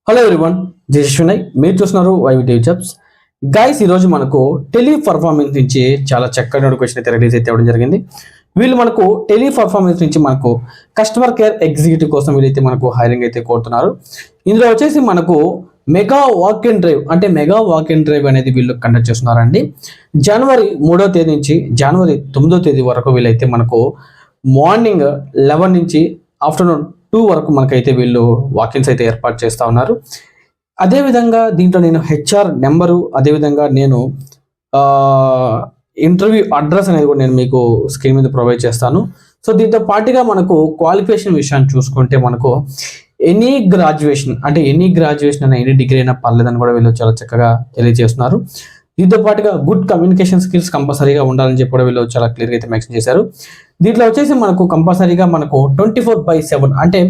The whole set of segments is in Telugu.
Hello everyone, this is Vinay. మీరు చూస్తున్నారు వైవిటీ జాబ్స్. గైస్, ఈరోజు మనకు టెలి పర్ఫార్మెన్స్ నుంచి చాలా చక్కటి నోటిఫికేషన్ అయితే రిలీజ్ అయితే అవ్వడం జరిగింది. వీళ్ళు మనకు టెలి పర్ఫార్మెన్స్ నుంచి మనకు కస్టమర్ కేర్ ఎగ్జిక్యూటివ్ కోసం వీళ్ళైతే మనకు హైరింగ్ అయితే కోరుతున్నారు. ఇందులో వచ్చేసి మనకు మెగా వాక్ ఇన్ డ్రైవ్ అనేది వీళ్ళు కండక్ట్ చేస్తున్నారండి. జనవరి 3వ తేదీ నుంచి జనవరి 9వ తేదీ వరకు వీళ్ళైతే మనకు మార్నింగ్ 11 నుంచి ఆఫ్టర్నూన్ 2 వరకు మనకైతే వీళ్ళు వాకిన్స్ అయితే ఏర్పాటు చేస్తూ ఉన్నారు. అదేవిధంగా దీంట్లో నేను హెచ్ఆర్ నెంబరు, అదేవిధంగా నేను ఇంటర్వ్యూ అడ్రస్ అనేది కూడా నేను మీకు స్క్రీన్ మీద ప్రొవైడ్ చేస్తాను. సో దీంతో పాటుగా మనకు క్వాలిఫికేషన్ విషయాన్ని చూసుకుంటే మనకు ఎనీ గ్రాడ్యుయేషన్ అయినా ఎనీ డిగ్రీ అయినా పర్లేదని కూడా వీళ్ళు చాలా చక్కగా తెలియజేస్తున్నారు. దీంతో పాటుగా గుడ్ కమ్యూనికేషన్ స్కిల్స్ కంపల్సరీగా ఉండాలని చెప్పి కూడా వీళ్ళు చాలా క్లియర్గా అయితే మెన్షన్ చేశారు. దీంట్లో వచ్చేసి మనకు కంపల్సరీగా మనకు 24/7 అంటే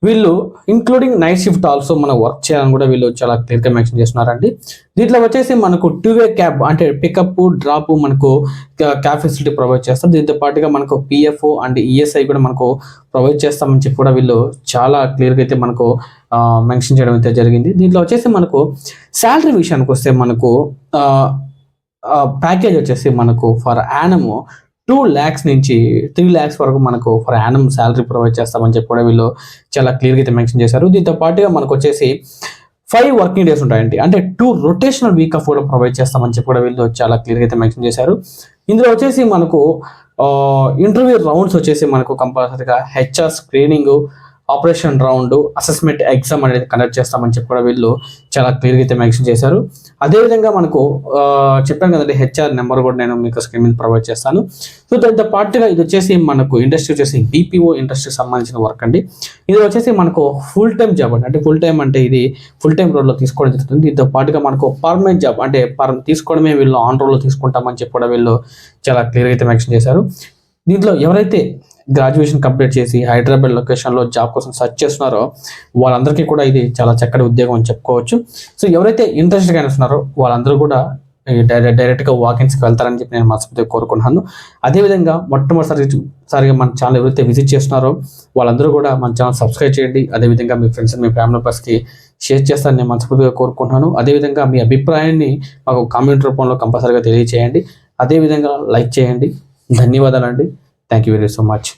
వీళ్ళు ఇంక్లూడింగ్ నైట్ షిఫ్ట్ ఆల్సో మనం వర్క్ చేయాలని కూడా వీళ్ళు చాలా క్లియర్గా మెన్షన్ చేస్తున్నారండి. దీంట్లో వచ్చేసి మనకు 2-way క్యాబ్ అంటే పికప్ డ్రాప్ మనకు క్యాబ్ ఫెసిలిటీ ప్రొవైడ్ చేస్తారు. దీంతో పాటుగా మనకు పిఎఫ్ అండ్ ఈఎస్ఐ కూడా మనకు ప్రొవైడ్ చేస్తామని చెప్పి కూడా వీళ్ళు చాలా క్లియర్గా అయితే మనకు మెన్షన్ చేయడం అయితే జరిగింది. దీంట్లో వచ్చేసి మనకు శాలరీ విషయానికి వస్తే మనకు ప్యాకేజ్ వచ్చేసి మనకు ఫర్ యానమ్ 2 lakhs నుంచి 3 lakhs వరకు మనకు ఫర్ యానమ్ శాలరీ ప్రొవైడ్ చేస్తామని చెప్పి కూడా వీళ్ళు చాలా క్లియర్గా అయితే మెన్షన్ చేశారు. దీంతో పాటుగా మనకు వచ్చేసి 5 వర్కింగ్ డేస్ ఉంటాయండి, అంటే 2 రొటేషనల్ వీక్ ఆఫ్ కూడా ప్రొవైడ్ చేస్తామని చెప్పి కూడా వీళ్ళు చాలా క్లియర్గా అయితే మెన్షన్ చేశారు. ఇందులో వచ్చేసి మనకు ఇంటర్వ్యూ రౌండ్స్ వచ్చేసి మనకు కంపల్సరీగా HR screening, operation round, assessment exam అనేది కండక్ట్ చేస్తామని చెప్పి కూడా వీళ్ళు చాలా క్లియర్గా అయితే మెన్షన్ చేశారు. అదేవిధంగా మనకు చెప్పాను కదండి, హెచ్ఆర్ నెంబర్ కూడా నేను మీకు స్క్రీన్ మీద ప్రొవైడ్ చేస్తాను. సో దాంతో పాటుగా ఇది వచ్చేసి మనకు ఇండస్ట్రీ వచ్చేసి బీపీఓ ఇండస్ట్రీకి సంబంధించిన వర్క్ అండి. ఇది వచ్చేసి మనకు ఫుల్ టైం జాబ్ అండి, అంటే ఫుల్ టైం అంటే ఇది ఫుల్ టైం రోల్లో తీసుకోవడం జరుగుతుంది. దీంతో పాటుగా మనకు పర్మనెంట్ జాబ్ అంటే తీసుకోవడమే వీళ్ళు ఆన్ రోల్లో తీసుకుంటామని చెప్పి కూడా వీళ్ళు చాలా క్లియర్గా అయితే మెన్షన్ చేశారు. దీంట్లో ఎవరైతే గ్రాడ్యుయేషన్ కంప్లీట్ చేసి హైదరాబాద్ లొకేషన్లో జాబ్ కోసం సెర్చ్ చేస్తున్నారో వాళ్ళందరికీ కూడా ఇది చాలా చక్కటి ఉద్యోగం అని చెప్పుకోవచ్చు. సో ఎవరైతే ఇంట్రెస్ట్గా ఉన్నారో వాళ్ళందరూ కూడా డైరెక్ట్గా వాకిన్స్కి వెళ్తారని చెప్పి నేను మనస్ఫూర్తిగా కోరుకుంటున్నాను. అదేవిధంగా మొట్టమొదటిసారిగా మన ఛానల్ ఎవరైతే విజిట్ చేస్తున్నారో వాళ్ళందరూ కూడా మన ఛానల్ సబ్స్క్రైబ్ చేయండి. అదేవిధంగా మీ ఫ్రెండ్స్ మీ ఫ్యామిలీ మెంబర్స్కి షేర్ చేస్తారని నేను మనస్ఫూర్తిగా కోరుకుంటున్నాను. అదేవిధంగా మీ అభిప్రాయాన్ని మాకు కామెంట్ రూపంలో కంపల్సరీగా తెలియజేయండి. అదేవిధంగా లైక్ చేయండి. ధన్యవాదాలండి. Thank you very so much.